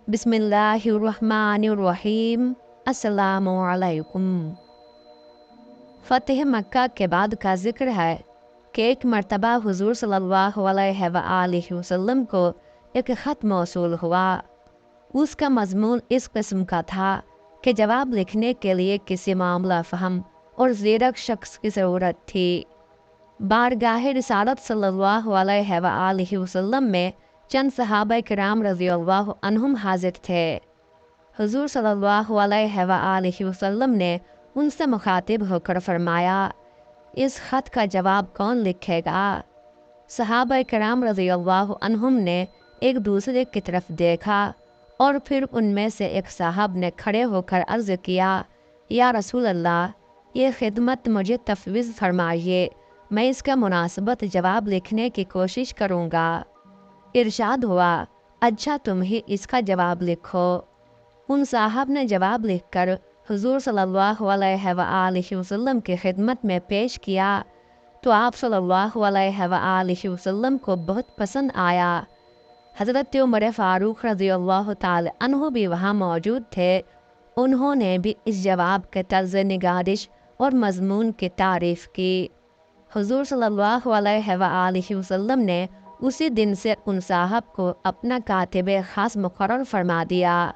बिस्मिल्लाहिर्रहमानिर्रहीम। अस्सलामु अलैकुम। फ़तह मक्का के बाद का जिक्र है कि एक मर्तबा हुजूर सल्लल्लाहु अलैहि वसल्लम को एक ख़त मौसूल हुआ। उसका मज़मून इस किस्म का था कि जवाब लिखने के लिए किसी मामला फ़हम और ज़ीरक शख्स की ज़रूरत थी। बारगाह रिसालत सल्लल्लाहु अलैहि वसल्लम में चंद सहाबा किराम रज़ियल्लाहु अन्हुम हाजिर थे। हुजूर सल्लल्लाहु अलैहि वसल्लम ने उनसे मुखातिब होकर फरमाया, इस ख़त का जवाब कौन लिखेगा? सहाबा किराम रज़ियल्लाहु अन्हुम ने एक दूसरे की तरफ देखा और फिर उनमें से एक साहब ने खड़े होकर अर्ज़ किया, या रसूल अल्लाह, ये खिदमत मुझे तफवीज़ फरमाइए, मैं इसका मुनासिबत जवाब लिखने की कोशिश करूँगा। इरशाद हुआ, अच्छा तुम ही इसका जवाब लिखो। उन साहब ने जवाब लिखकर हुजूर सल्लल्लाहु अलैहि वसल्लम की खिदमत में पेश किया तो आप सल्लल्लाहु अलैहि वसल्लम को बहुत पसंद आया। हज़रत उमर फ़ारूक रज़ियल्लाहु ताला अन्हु भी वहाँ मौजूद थे। उन्होंने भी इस जवाब के तर्ज़ निगारिश और मज़मून की तारीफ़ की। हुजूर सल्लल्लाहु अलैहि वसल्लम ने उसी दिन से उन साहब को अपना कातिब ख़ास मुकर्रर फरमा दिया।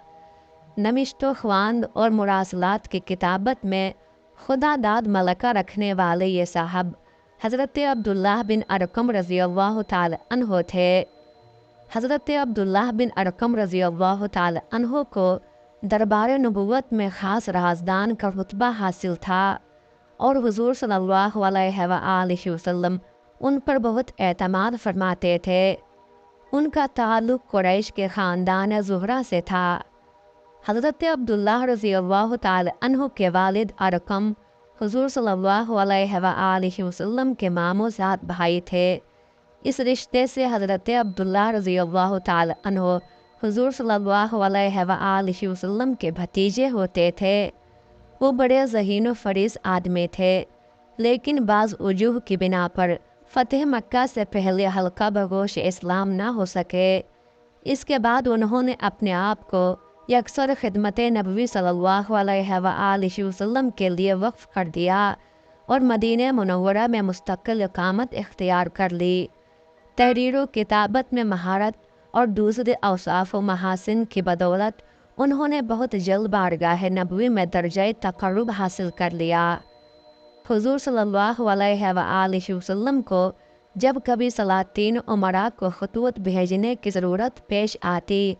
नमिश्तो ख्वांद और मुरासलात की किताबत में खुदा दाद मलका रखने वाले ये साहब हज़रत अब्दुल्लाह बिन अरकम रज़ियल्लाहु ताला अन्हो थे। हज़रत अब्दुल्लाह बिन अरकम रज़ियल्लाहु ताला अन्हो को दरबार नबुव्वत में ख़ास राज़दान का रुतबा हासिल था और हुजूर सल्लल्लाहु अलैहि वसल्लम उन पर बहुत एतमाद फरमाते थे। उनका ताल्लुक़ कुरैश के ख़ानदान ज़ुहरा से था। हज़रत अब्दुल्लाह रज़ियल्लाहु ताला अन्हु के वालिद अरकम हुजूर सल्लल्लाहु अलैहि वसल्लम के मामोज़ात भाई थे। इस रिश्ते से हज़रत अब्दुल्लाह रज़ियल्लाहु ताला अन्हु हुजूर सल्लल्लाहु अलैहि वसल्लम के भतीजे होते थे। वो बड़े ज़हीन व फरीस आदमी थे, लेकिन बाज़ वजूह की बिना पर फ़तह मक्का से पहले हल्का बगोश इस्लाम ना हो सके। इसके बाद उन्होंने अपने आप को यकसर खिदमत नबवी सल्लल्लाहु अलैहि वसल्लम के लिए वक्फ़ कर दिया और मदीने मुनव्वरा में मुस्तक़िल इक़ामत इख्तियार कर ली। तहरीर व किताबत में महारत और दूसरे औसाफ़ व महासिन की बदौलत उन्होंने बहुत जल्द बारगाह नबवी में दर्जा तक़र्रुब हासिल कर लिया। हुजूर सल्लल्लाहु अलैहि वसल्लम को जब कभी सलातीन उमरा को खतूत भेजने की ज़रूरत पेश आती,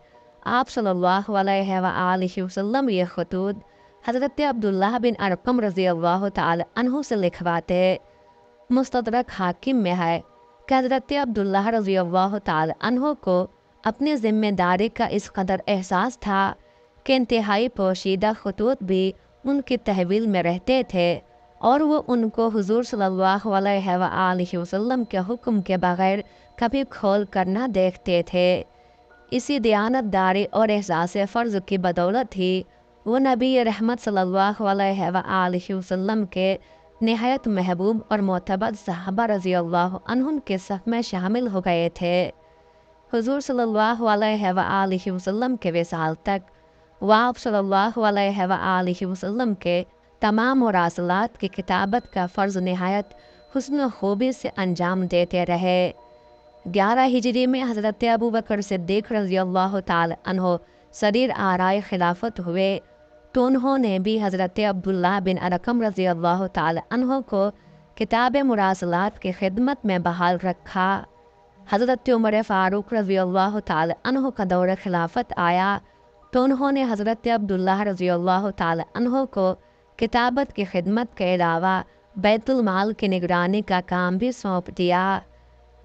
आप सल्लल्लाहु अलैहि वसल्लम ये खतूत हज़रत अब्दुल्लाह बिन अरकम रज़ियल्लाहु ताला अन्हु से लिखवाते। मुस्तदरक हाकिम में है कि हज़रत अब्दुल्लाह रज़ियल्लाहु ताला अन्हु को अपनी ज़िम्मेदारी का इस कदर एहसास था कि इंतहाई पोशीदा खतूत भी उनकी तहवील में रहते थे और वो उनको हुजूर सल्लल्लाहु अलैहि वसल्लम के हुक्म के बगैर कभी खोल कर न देखते थे। इसी दयानतदारी और एहसास फ़र्ज़ की बदौलत ही वो नबी रहमत सल्लल्लाहु अलैहि वसल्लम के नहायत महबूब और मोतबर सहाबा रज़ियल्लाहु अन्हुम के सफ़ में शामिल हो गए थे। हुजूर सल्लल्लाहु अलैहि वसल्लम के विसाल तक वाप सल्लल्लाहु अलैहि वसल्लम के तमाम मुरासलात की किताबत का फ़र्ज़ नहायत हुस्न खूबी से अंजाम देते रहे। 11 हिजरी में हज़रत अबू बकर सिद्दीक़ रज़ियल्लाहु ताला अन्हो सरीर आराय खिलाफत हुए तो उन्होंने भी हज़रत अब्दुल्लाह बिन अरकम रज़ियल्लाहु ताला अन्हो को किताब मुरासलात की खिदमत में बहाल रखा। हज़रत उमर फ़ारूक रज़ियल्लाहु ताला अन्हो का दौर खिलाफत आया तो उन्होंने हज़रत अब्दुल्लाह रज़ियल्लाहु ताला अन्हो को किताबत की खिदमत के अलावा बैतुल माल की निगरानी का काम भी सौंप दिया।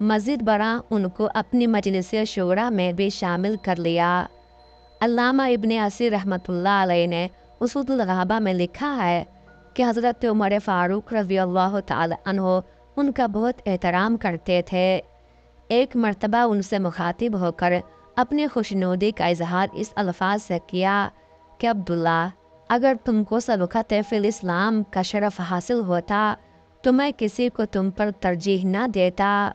मज़ीद बरा उनको अपनी मजलिस शूरा में भी शामिल कर लिया। अल्लामा इब्ने असीर रहमतुल्लाह अलैह ने उसूलुल गहाबा में लिखा है कि हज़रत उमर फ़ारूक रज़ियल्लाहु ताला अन्हो उनका बहुत एहतराम करते थे। एक मर्तबा उनसे मुखातिब होकर अपनी खुशनुदी का इजहार इस अल्फाज से किया कि अब्दुल्ला, अगर तुमको सबक़त फ़िल इस्लाम का शरफ़ हासिल होता तो मैं किसी को तुम पर तरजीह न देता।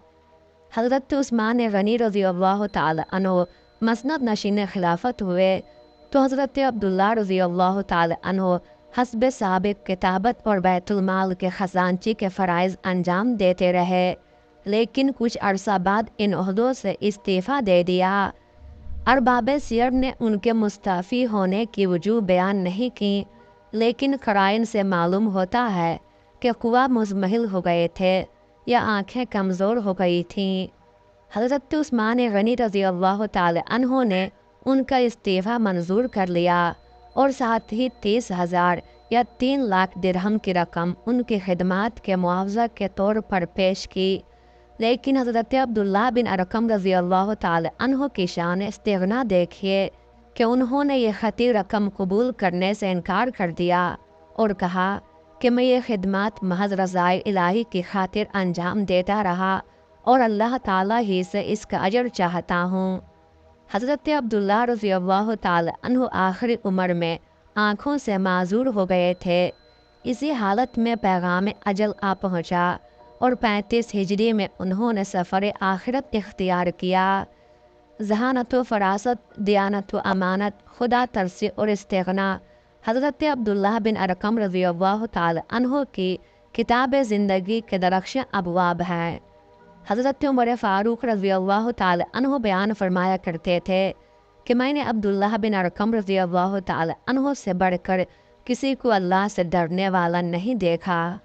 हज़रत उस्मान गनी रज़ियल्लाहु ताला अन्हु مسند نشین خلافت ہوئے تو حضرت عبداللہ رضی اللہ تعالی عنہ حسب سابق کتابت اور بیت المال کے خزانچی کے فرائض انجام دیتے رہے، لیکن کچھ عرصہ بعد ان عہدوں سے استعفیٰ دے دیا۔ ارباب سیر نے ان کے مستعفی ہونے کی وجوہ بیان نہیں کی، لیکن قرائن سے معلوم ہوتا ہے کہ قوا مزمحل ہو گئے تھے یا آنکھیں کمزور ہو گئی تھیں۔ حضرت عثمان غنی رضی اللہ تعالی عنہ نے ان کا استعفیٰ منظور کر لیا اور ساتھ ہی 30,000 یا 3 لاکھ درہم کی رقم ان کی خدمات کے معاوضہ کے طور پر پیش کی، لیکن حضرت عبداللہ بن ارقم رضی اللہ تعالی عنہ کی شان استغنا دیکھیے کہ انہوں نے یہ خطی رقم قبول کرنے سے انکار کر دیا اور کہا کہ میں یہ خدمات محض رضائے الہی کی خاطر انجام دیتا رہا اور اللہ تعالیٰ ہی سے اس کا اجر چاہتا ہوں۔ حضرت عبداللہ رضی اللہ تعالی عنہ آخری عمر میں آنکھوں سے معذور ہو گئے تھے۔ اسی حالت میں پیغام اجل آ پہنچا اور 35 ہجری میں انہوں نے سفر آخرت اختیار کیا۔ ذہانت و فراست، دیانت و امانت، خدا ترسی اور استغنا حضرت عبداللہ بن ارقم رضی اللہ تعالی عنہ کی کتاب زندگی کے درخشاں ابواب ہیں۔ حضرت عمر فاروق رضی اللہ تعالی عنہ بیان فرمایا کرتے تھے کہ میں نے عبداللہ بن ارقم رضی اللہ تعالی عنہ سے بڑھ کر کسی کو اللہ سے ڈرنے والا نہیں دیکھا۔